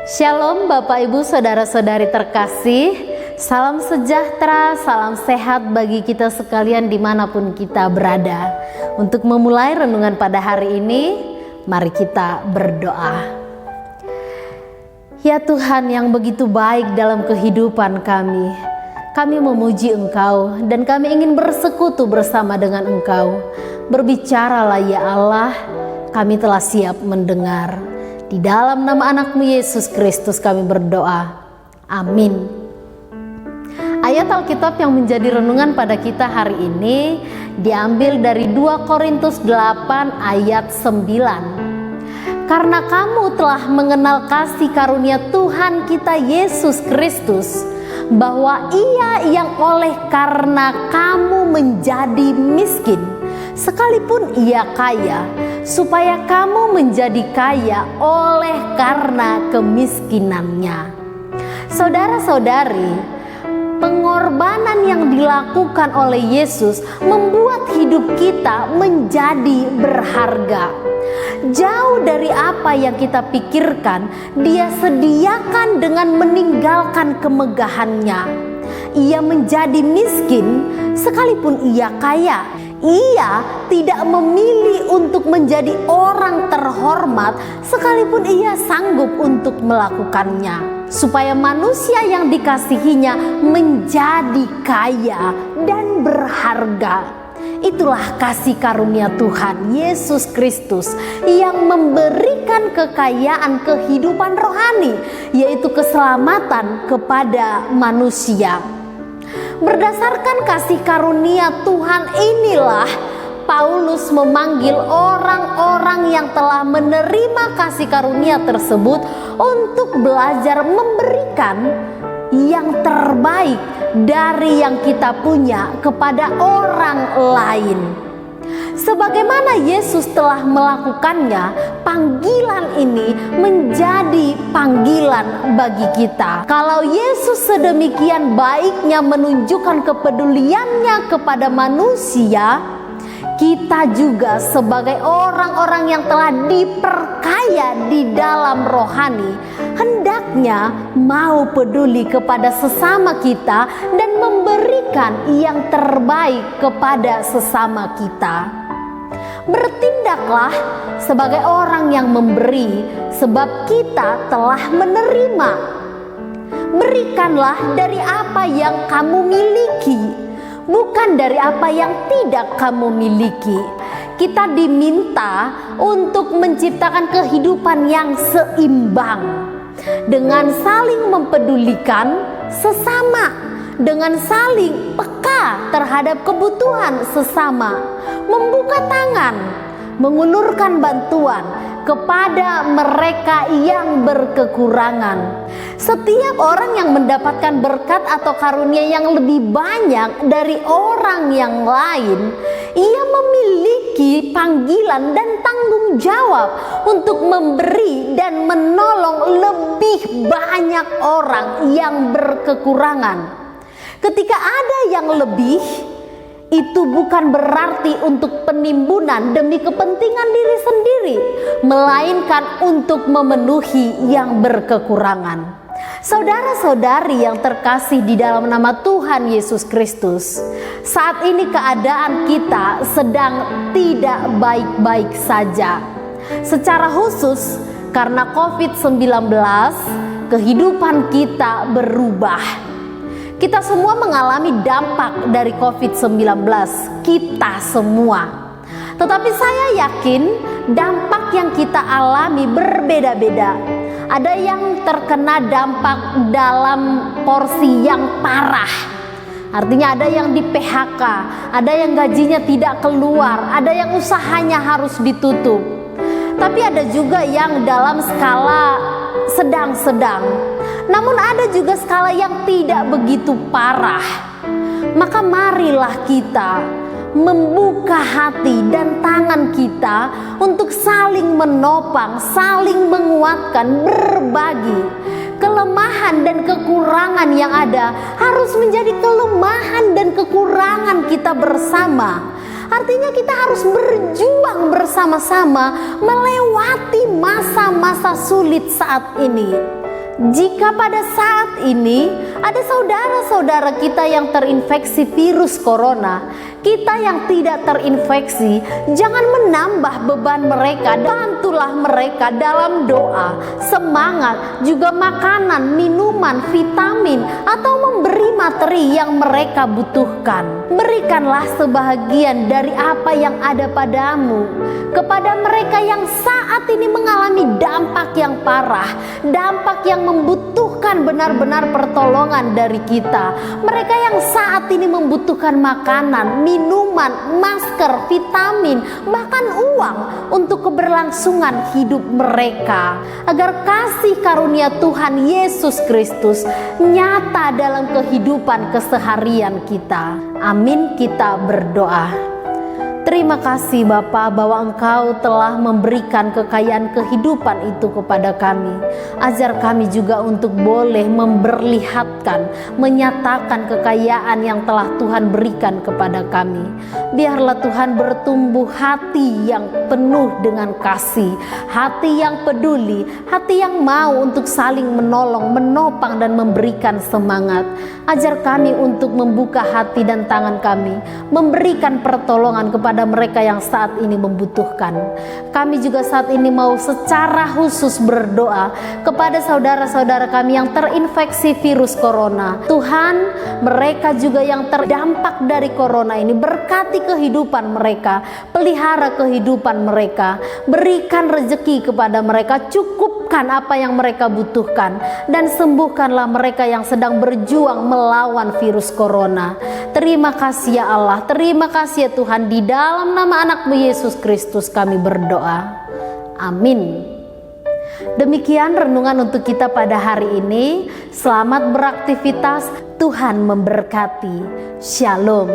Shalom Bapak Ibu Saudara-saudari terkasih. Salam sejahtera, salam sehat bagi kita sekalian dimanapun kita berada. Untuk memulai renungan pada hari ini, mari kita berdoa. Ya Tuhan yang begitu baik dalam kehidupan kami memuji Engkau dan kami ingin bersekutu bersama dengan Engkau. Berbicaralah ya Allah, kami telah siap mendengar. Di dalam nama anakmu Yesus Kristus kami berdoa. Amin. Ayat Alkitab yang menjadi renungan pada kita hari ini diambil dari 2 Korintus 8 ayat 9. Karena kamu telah mengenal kasih karunia Tuhan kita Yesus Kristus, bahwa Ia yang oleh karena kamu menjadi miskin, sekalipun Ia kaya, supaya kamu menjadi kaya oleh karena kemiskinannya. Saudara-saudari, pengorbanan yang dilakukan oleh Yesus membuat hidup kita menjadi berharga. Jauh dari apa yang kita pikirkan, Dia sediakan dengan meninggalkan kemegahannya. Ia menjadi miskin sekalipun Ia kaya. Ia tidak memilih untuk menjadi orang terhormat sekalipun Ia sanggup untuk melakukannya, supaya manusia yang dikasihinya menjadi kaya dan berharga. Itulah kasih karunia Tuhan Yesus Kristus yang memberikan kekayaan kehidupan rohani, yaitu keselamatan kepada manusia. Berdasarkan kasih karunia Tuhan inilah Paulus memanggil orang-orang yang telah menerima kasih karunia tersebut untuk belajar memberikan yang terbaik dari yang kita punya kepada orang lain. Sebagaimana Yesus telah melakukannya, panggilan ini menjadi panggilan bagi kita. Kalau Yesus sedemikian baiknya menunjukkan kepeduliannya kepada manusia, kita juga sebagai orang-orang yang telah diperkaya di dalam rohani, hendaknya mau peduli kepada sesama kita dan memberikan yang terbaik kepada sesama kita. Bertindaklah sebagai orang yang memberi, sebab kita telah menerima. Berikanlah dari apa yang kamu miliki, bukan dari apa yang tidak kamu miliki. Kita diminta untuk menciptakan kehidupan yang seimbang, dengan saling mempedulikan sesama, dengan saling peka terhadap kebutuhan sesama, membuka tangan, mengulurkan bantuan kepada mereka yang berkekurangan. Setiap orang yang mendapatkan berkat atau karunia yang lebih banyak dari orang yang lain, ia memiliki panggilan dan tanggung jawab untuk memberi dan menolong lebih banyak orang yang berkekurangan. Ketika ada yang lebih, itu bukan berarti untuk penimbunan demi kepentingan diri sendiri, melainkan untuk memenuhi yang berkekurangan. Saudara-saudari yang terkasih di dalam nama Tuhan Yesus Kristus, saat ini keadaan kita sedang tidak baik-baik saja. Secara khusus karena COVID-19, kehidupan kita berubah. Kita semua mengalami dampak dari COVID-19, kita semua. Tetapi saya yakin dampak yang kita alami berbeda-beda. Ada yang terkena dampak dalam porsi yang parah. Artinya ada yang di PHK, ada yang gajinya tidak keluar, ada yang usahanya harus ditutup. Tapi ada juga yang dalam skala sedang-sedang. Namun ada juga skala yang tidak begitu parah. Maka marilah kita membuka hati dan tangan kita untuk saling menopang, saling menguatkan, berbagi. Kelemahan dan kekurangan yang ada harus menjadi kelemahan dan kekurangan kita bersama. Artinya kita harus berjuang bersama-sama melewati masa-masa sulit saat ini. Jika pada saat ini ada saudara-saudara kita yang terinfeksi virus corona, kita yang tidak terinfeksi, jangan menambah beban mereka. Bantulah mereka dalam doa, semangat, juga makanan, minuman, vitamin, atau memberi materi yang mereka butuhkan. Berikanlah sebahagian dari apa yang ada padamu kepada mereka yang saat ini mengalami dampak yang parah, dampak yang membutuhkan benar-benar pertolongan dari kita. Mereka yang saat ini membutuhkan makanan, minuman, masker, vitamin, bahkan uang untuk keberlangsungan hidup mereka, agar kasih karunia Tuhan Yesus Kristus nyata dalam kehidupan keseharian kita. Amin, kita berdoa. Terima kasih Bapa bahwa Engkau telah memberikan kekayaan kehidupan itu kepada kami. Ajar kami juga untuk boleh memperlihatkan, menyatakan kekayaan yang telah Tuhan berikan kepada kami. Biarlah Tuhan bertumbuh hati yang penuh dengan kasih, hati yang peduli, hati yang mau untuk saling menolong, menopang dan memberikan semangat. Ajar kami untuk membuka hati dan tangan kami, memberikan pertolongan kepada mereka yang saat ini membutuhkan. Kami juga saat ini mau secara khusus berdoa kepada saudara-saudara kami yang terinfeksi virus corona. Tuhan, mereka juga yang terdampak dari corona ini, berkati kehidupan mereka, pelihara kehidupan mereka, berikan rezeki kepada mereka, cukupkan apa yang mereka butuhkan, dan sembuhkanlah mereka yang sedang berjuang melawan virus corona. Terima kasih ya Allah, terima kasih ya Tuhan, di dalam nama anak-Mu Yesus Kristus kami berdoa. Amin. Demikian renungan untuk kita pada hari ini. Selamat beraktivitas, Tuhan memberkati. Shalom.